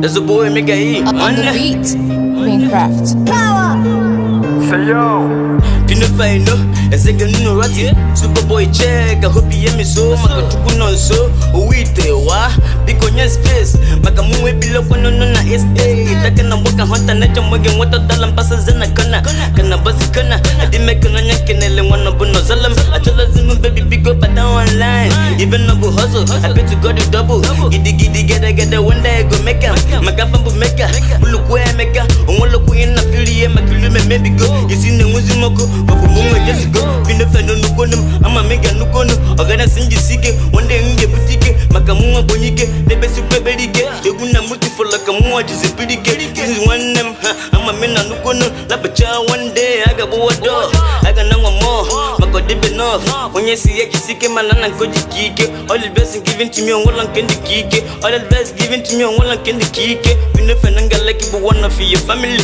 That's a boy make a E. On the beat, Greencraft. Power. Say yo. Pino Fino, a second no ratty. Superboy check, I hope you hear me so. Makachukuno so, uite wa. Because your space, Makamu below one on a estate. I can walk a hunter, net and wagon water dalam passes in a kana. Kana basikana, I didn't make an onion and one of Bonozalam. I told us, baby, big up and down online. Even no hustle, I bet to go to double. Giddy get one day I go make him. Magafambu maker, look where I make her. On look in a filly, and maybe go. You see the Muzimoko, but for moment just go. Pino Fino Nukonum, I'm a mega Nukono. Organizing you seek it, one day in the boutique. Makamua Bonike, the best you pay. You gonna multiple like a more just a pretty get. This is one them, I'm a man Nukono. Like a child one day, I got bored door. I got no more, Mako dip enough. When you see a Kisike man and go to Kike, all the best given to me on one can the Kike, all the best given to me on one can the Kike. Pino Fino like you one of your family.